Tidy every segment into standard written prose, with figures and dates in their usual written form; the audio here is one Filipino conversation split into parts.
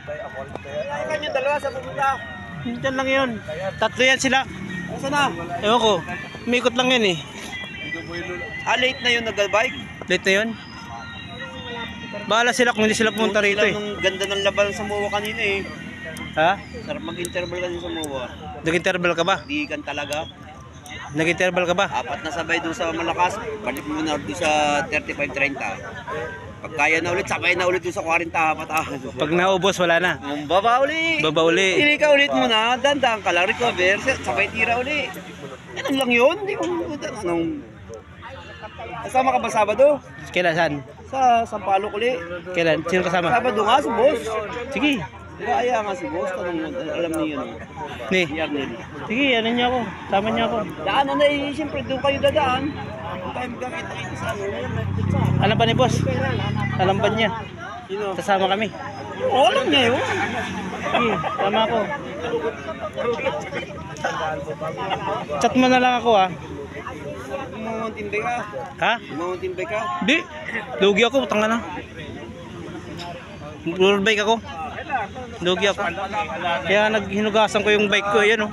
Ilan yung dalawa sa pupunta? Diyan lang yun. Tatlo yan sila. Saan na? Ewan ko. Umikot lang yun eh. Late na yun nag-bike? Late na yun. Bahala sila kung hindi sila pumunta rito eh. Ang ganda ng laban sa MOA kanina eh. Ha? Sarap mag-interval kasi sa MOA. Nag-interval ka ba? Di kan talaga. Nag-interval ka ba? Apat na sabay doon sa malakas. Balik mo na doon sa 35-30. Pag kaya na ulit, sabay na ulit doon sa 40. Pag naubos, wala na. Baba uli. Baba uli. Hindi ka ulit muna. Dandang ka lang. Recover. Sabay tira uli. Ganun lang yun. Hindi ko anong... Kasama ka ba Sabado? Kailan saan? Sa Sampaloc uli. Kailan? Sino kasama? Sabado nga si boss. Sige. Kaya nga si boss. Alam niyo yun. Ni. Si Arnel. Sige, ano niya ako. Sama niya ako. Daanan na eh. Siyempre doon kayo dadaan. Doon tayo magkakita-kita sa ano. Alam ba ni boss? Alam ba niya? Sino? Kasama kami. Oo, alam niya yun. Sige, sama ako. Chat mo na lang ako ah. Mountain bike ka? Ha? Mountain bike ka? Di. Lugi ako, tanga na. Roll bike ako. Lugi ako. Kaya naghinugasan ko yung bike ko, ayan oh.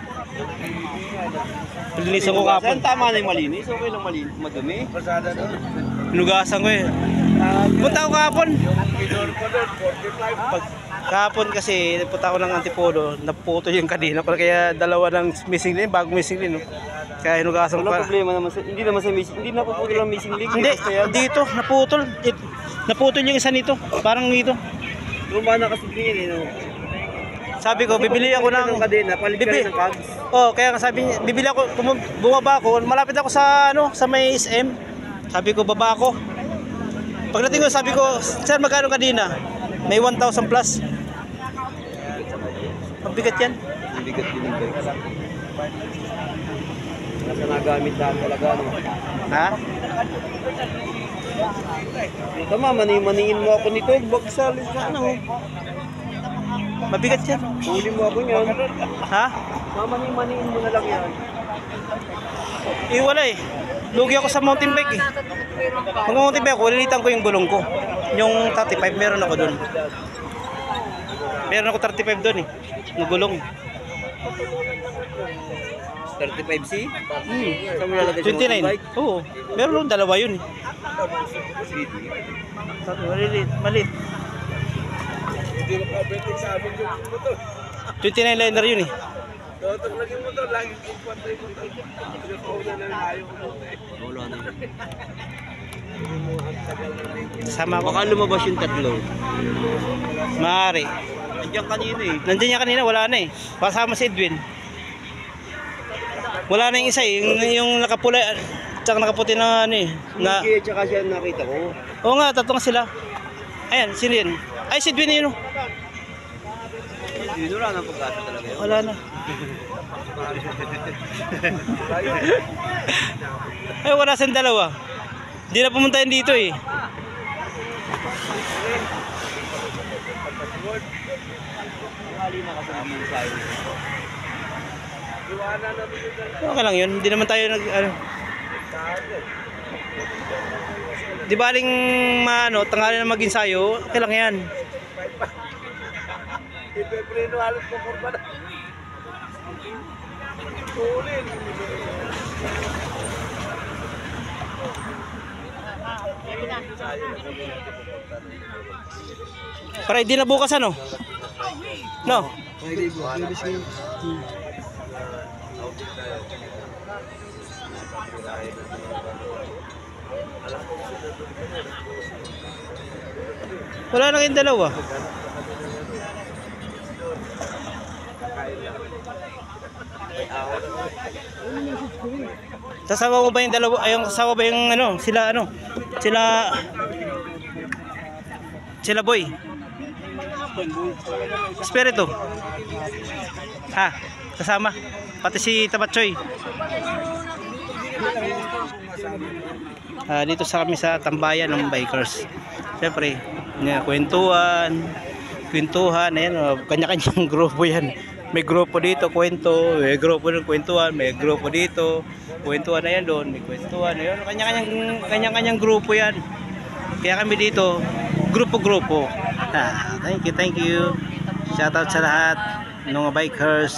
Linisan ko kapon. Saan tama na yung malinis? Okay lang malinis. Madumi. Hinugasan ko eh. Punta ako kapon. Kahapon kasi punta ako ng Antipodo, naputo yung kadena kaya dalawa ng missing link, bagong missing link no. Kaya hinugasan ko. Wala problema naman sa hindi naman sa missing, hindi napuputol ang missing link. Hindi, dito naputol. Naputol yung isa nito, parang nito. Lumana kasi din eh no. Sabi ko, bibili ako ng kadena, palit ka rin ng cogs. Oh, kaya sabi niya, bibili ako, bumaba ako, malapit ako sa ano, sa may SM. Sabi ko, baba ako. Pagdating ko, sabi ko, sir, magkano kadena? May 1,000 plus. Mabigat yan. Mabigat din yung bike. Nasa nagamit lang talaga no. Ha? Tama, mani-maniin mo ako nito, bagsal sa ano. Mabigat yan. Huli mo ako niyan. Ha? Mamani-maniin mo na lang yan. Wala eh. Lugi ako sa mountain bike eh. Pag mountain bike ako, lilitan ko yung gulong ko. Yung 35, meron ako doon. Meron ako 35 doon eh. Yung gulong. 35C? Saan mo lalagay sa mountain 29. bike? Oo. Meron doon, dalawa yun eh. Maliit. Maliit. 29 liner yun eh. Wala na yun. Sama ako. Baka lumabas yung tatlo. Maaari. Nandiyan kanina eh. Nandiyan niya kanina, wala na eh. Pasama si Edwin. Wala na yung isa eh. Yung nakapula, tsaka nakaputi na ano eh. Na... Hindi, tsaka siya nakita ko. Oo nga, tatlo nga sila. Ayan, sino yun? Ay, si Edwin yun oh. Hindi, wala nang pagkasa talaga yun. Wala na. Ay, wala siyang dalawa. Hindi na pumunta yun dito eh. Okay lang yun. Hindi naman tayo nag... Ano. Di baling ano, tangali na mag-insayo. Okay lang yan. Ipepreno halos po kurba na. Tulin. Para hindi na bukas ano? No? Wala na kayong dalawa. Kasama mo ba yung dalawa? Ayong kasama ba yung ano? Sila ano? Sila boy. Espiritu. Ha? Kasama. Pati si Tabatchoy. Dito sa kami sa tambayan ng bikers. Siyempre, kwentuhan, ayan, kanya-kanyang grupo yan. May grupo dito, kwento, may grupo ng kwentuhan, may grupo dito, kwentuhan na yan doon, may kwentuhan na yan. Kanya-kanyang grupo yan. Kaya kami dito, grupo-grupo. Thank you. Shoutout sa lahat ng mga bikers.